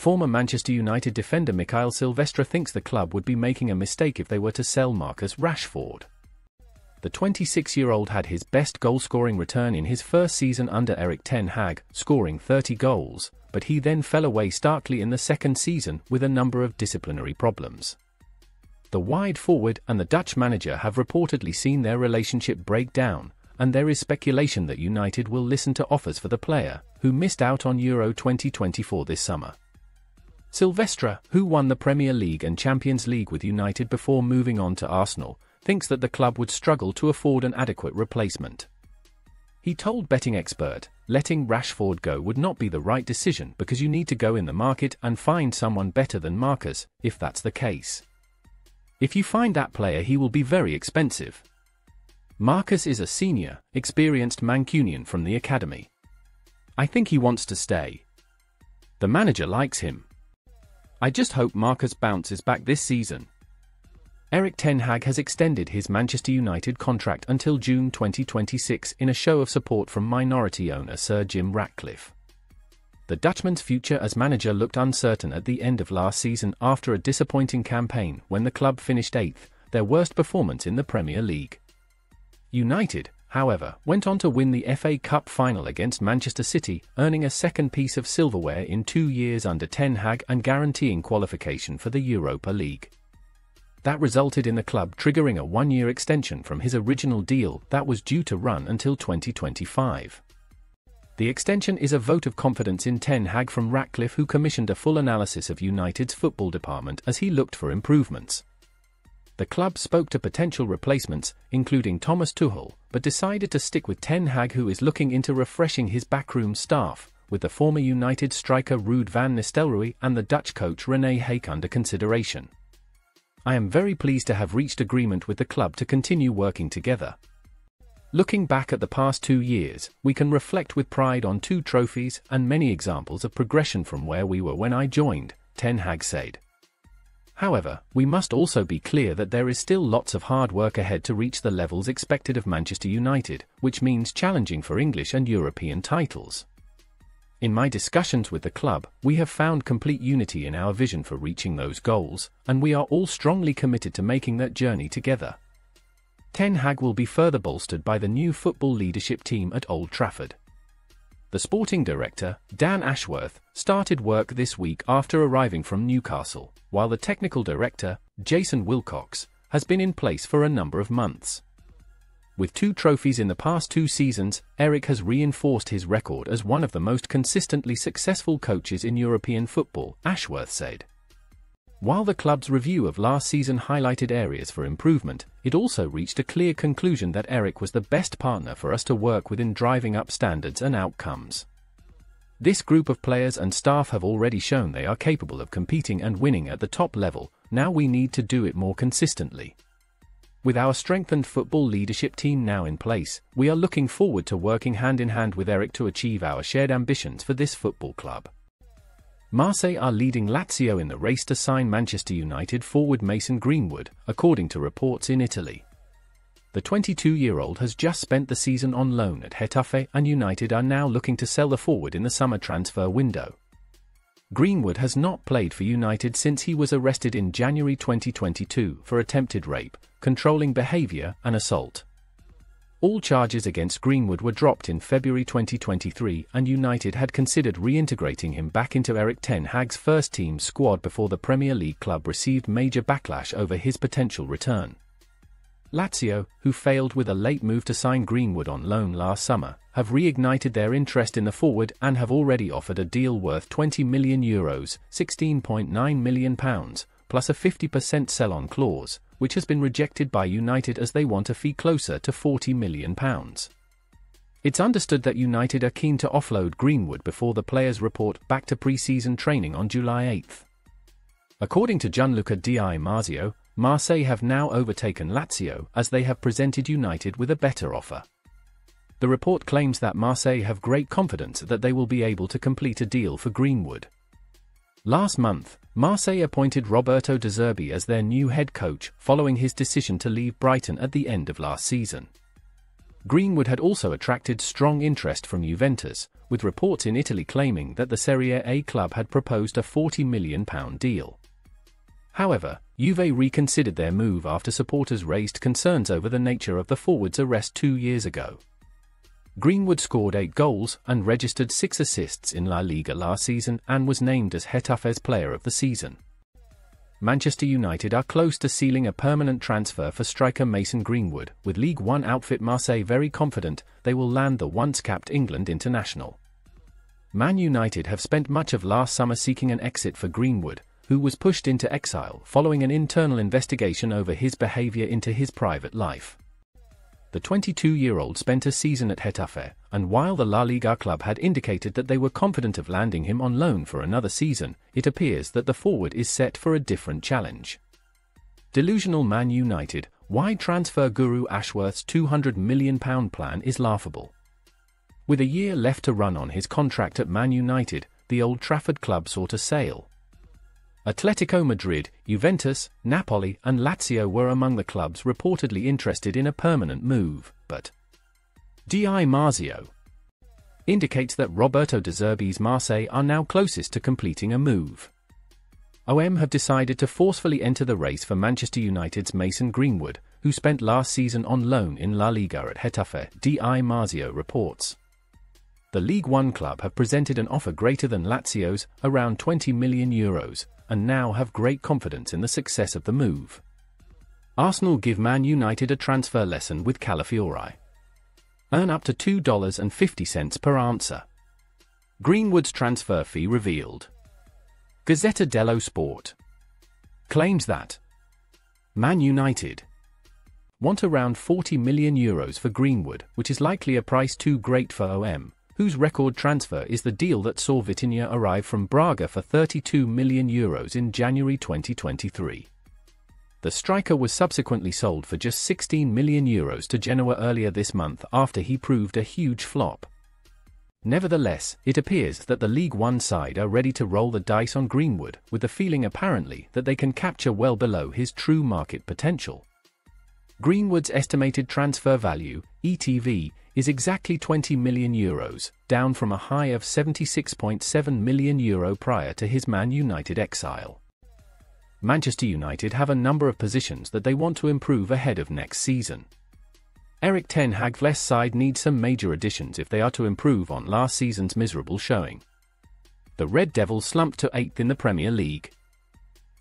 Former Manchester United defender Mikael Silvestre thinks the club would be making a mistake if they were to sell Marcus Rashford. The 26-year-old had his best goal-scoring return in his first season under Erik ten Hag, scoring 30 goals, but he then fell away starkly in the second season with a number of disciplinary problems. The wide forward and the Dutch manager have reportedly seen their relationship break down, and there is speculation that United will listen to offers for the player, who missed out on Euro 2024 this summer. Silvestre, who won the Premier League and Champions League with United before moving on to Arsenal, thinks that the club would struggle to afford an adequate replacement. He told betting expert, letting Rashford go would not be the right decision because you need to go in the market and find someone better than Marcus, if that's the case. If you find that player, he will be very expensive. Marcus is a senior, experienced Mancunian from the academy. I think he wants to stay. The manager likes him. I just hope Marcus bounces back this season. Erik ten Hag has extended his Manchester United contract until June 2026 in a show of support from minority owner Sir Jim Ratcliffe. The Dutchman's future as manager looked uncertain at the end of last season after a disappointing campaign when the club finished 8th, their worst performance in the Premier League. United, however, went on to win the FA Cup final against Manchester City, earning a second piece of silverware in 2 years under ten Hag and guaranteeing qualification for the Europa League. That resulted in the club triggering a 1-year extension from his original deal that was due to run until 2025. The extension is a vote of confidence in ten Hag from Ratcliffe, who commissioned a full analysis of United's football department as he looked for improvements. The club spoke to potential replacements, including Thomas Tuchel, but decided to stick with ten Hag, who is looking into refreshing his backroom staff, with the former United striker Ruud van Nistelrooy and the Dutch coach René Haak under consideration. I am very pleased to have reached agreement with the club to continue working together. Looking back at the past 2 years, we can reflect with pride on 2 trophies and many examples of progression from where we were when I joined, ten Hag said. However, we must also be clear that there is still lots of hard work ahead to reach the levels expected of Manchester United, which means challenging for English and European titles. In my discussions with the club, we have found complete unity in our vision for reaching those goals, and we are all strongly committed to making that journey together. Ten Hag will be further bolstered by the new football leadership team at Old Trafford. The sporting director, Dan Ashworth, started work this week after arriving from Newcastle, while the technical director, Jason Wilcox, has been in place for a number of months. With 2 trophies in the past 2 seasons, Erik has reinforced his record as one of the most consistently successful coaches in European football, Ashworth said. While the club's review of last season highlighted areas for improvement, it also reached a clear conclusion that Erik was the best partner for us to work with in driving up standards and outcomes. This group of players and staff have already shown they are capable of competing and winning at the top level. Now we need to do it more consistently. With our strengthened football leadership team now in place, we are looking forward to working hand in hand with Erik to achieve our shared ambitions for this football club. Marseille are leading Lazio in the race to sign Manchester United forward Mason Greenwood, according to reports in Italy. The 22-year-old has just spent the season on loan at Getafe, and United are now looking to sell the forward in the summer transfer window. Greenwood has not played for United since he was arrested in January 2022 for attempted rape, controlling behavior, and assault. All charges against Greenwood were dropped in February 2023, and United had considered reintegrating him back into Erik ten Hag's first-team squad before the Premier League club received major backlash over his potential return. Lazio, who failed with a late move to sign Greenwood on loan last summer, have reignited their interest in the forward and have already offered a deal worth €20 million, £16.9 million, plus a 50% sell-on clause, which has been rejected by United as they want a fee closer to £40 million. It's understood that United are keen to offload Greenwood before the players report back to pre-season training on July 8. According to Gianluca Di Marzio, Marseille have now overtaken Lazio as they have presented United with a better offer. The report claims that Marseille have great confidence that they will be able to complete a deal for Greenwood. Last month, Marseille appointed Roberto De Zerbi as their new head coach following his decision to leave Brighton at the end of last season. Greenwood had also attracted strong interest from Juventus, with reports in Italy claiming that the Serie A club had proposed a £40 million deal. However, Juve reconsidered their move after supporters raised concerns over the nature of the forward's arrest 2 years ago. Greenwood scored 8 goals and registered 6 assists in La Liga last season and was named as Getafe's Player of the Season. Manchester United are close to sealing a permanent transfer for striker Mason Greenwood, with League One outfit Marseille very confident they will land the once-capped England international. Man United have spent much of last summer seeking an exit for Greenwood, who was pushed into exile following an internal investigation over his behaviour into his private life. The 22-year-old spent a season at Getafe, and while the La Liga club had indicated that they were confident of landing him on loan for another season, it appears that the forward is set for a different challenge. Delusional Man United, why transfer guru Ashworth's £200 million plan is laughable. With a year left to run on his contract at Man United, the Old Trafford club sought a sale. Atletico Madrid, Juventus, Napoli and Lazio were among the clubs reportedly interested in a permanent move, but Di Marzio indicates that Roberto De Zerbi's Marseille are now closest to completing a move. OM have decided to forcefully enter the race for Manchester United's Mason Greenwood, who spent last season on loan in La Liga at Getafe, Di Marzio reports. The League One club have presented an offer greater than Lazio's, around €20 million, and now have great confidence in the success of the move. Arsenal give Man United a transfer lesson with Calafiori. Earn up to $2.50 per answer. Greenwood's transfer fee revealed. Gazzetta dello Sport claims that Man United want around €40 million for Greenwood, which is likely a price too great for OM, whose record transfer is the deal that saw Vitinha arrive from Braga for €32 million in January 2023. The striker was subsequently sold for just €16 million to Genoa earlier this month after he proved a huge flop. Nevertheless, it appears that the League One side are ready to roll the dice on Greenwood, with the feeling apparently that they can capture well below his true market potential. Greenwood's estimated transfer value, ETV, is exactly €20 million, down from a high of €76.7 million prior to his Man United exile. Manchester United have a number of positions that they want to improve ahead of next season. Erik ten Hag's side needs some major additions if they are to improve on last season's miserable showing. The Red Devils slumped to 8th in the Premier League.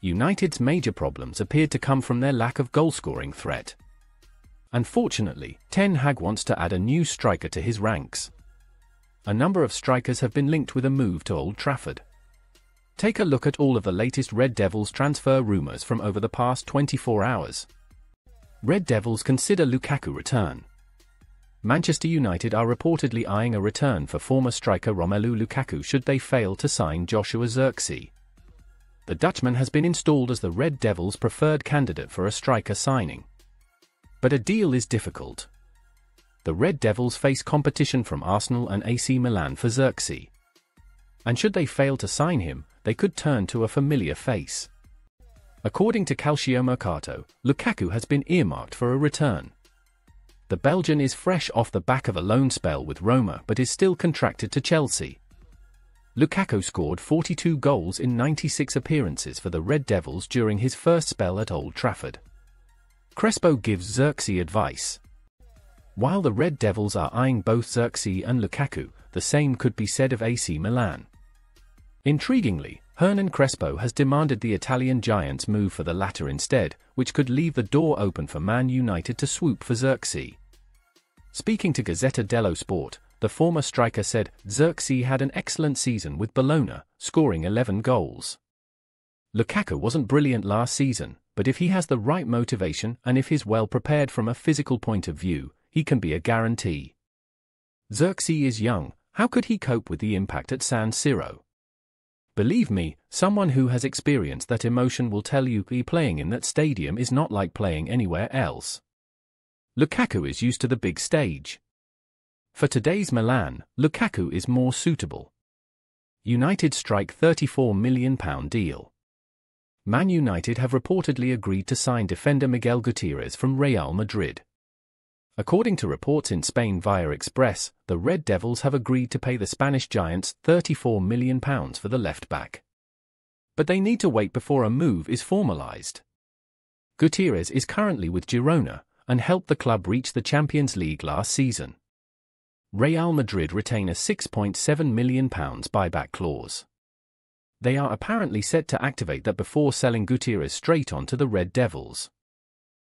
United's major problems appeared to come from their lack of goal-scoring threat. Unfortunately, Ten Hag wants to add a new striker to his ranks. A number of strikers have been linked with a move to Old Trafford. Take a look at all of the latest Red Devils transfer rumours from over the past 24 hours. Red Devils consider Lukaku return. Manchester United are reportedly eyeing a return for former striker Romelu Lukaku should they fail to sign Joshua Zirkzee. The Dutchman has been installed as the Red Devils' preferred candidate for a striker signing. But a deal is difficult. The Red Devils face competition from Arsenal and AC Milan for Zirkzee. And should they fail to sign him, they could turn to a familiar face. According to Calciomercato, Lukaku has been earmarked for a return. The Belgian is fresh off the back of a loan spell with Roma but is still contracted to Chelsea. Lukaku scored 42 goals in 96 appearances for the Red Devils during his first spell at Old Trafford. Crespo gives Zirkzee advice. While the Red Devils are eyeing both Zirkzee and Lukaku, the same could be said of AC Milan. Intriguingly, Hernan Crespo has demanded the Italian giants move for the latter instead, which could leave the door open for Man United to swoop for Zirkzee. Speaking to Gazzetta dello Sport, the former striker said Zirkzee had an excellent season with Bologna, scoring 11 goals. Lukaku wasn't brilliant last season, but if he has the right motivation and if he's well prepared from a physical point of view, he can be a guarantee. Zirkzee is young, how could he cope with the impact at San Siro? Believe me, someone who has experienced that emotion will tell you playing in that stadium is not like playing anywhere else. Lukaku is used to the big stage. For today's Milan, Lukaku is more suitable. United strike £34 million deal. Man United have reportedly agreed to sign defender Miguel Gutierrez from Real Madrid. According to reports in Spain via Express, the Red Devils have agreed to pay the Spanish giants £34 million for the left-back. But they need to wait before a move is formalised. Gutierrez is currently with Girona, and helped the club reach the Champions League last season. Real Madrid retain a £6.7 million buyback clause. They are apparently set to activate that before selling Gutierrez straight on to the Red Devils.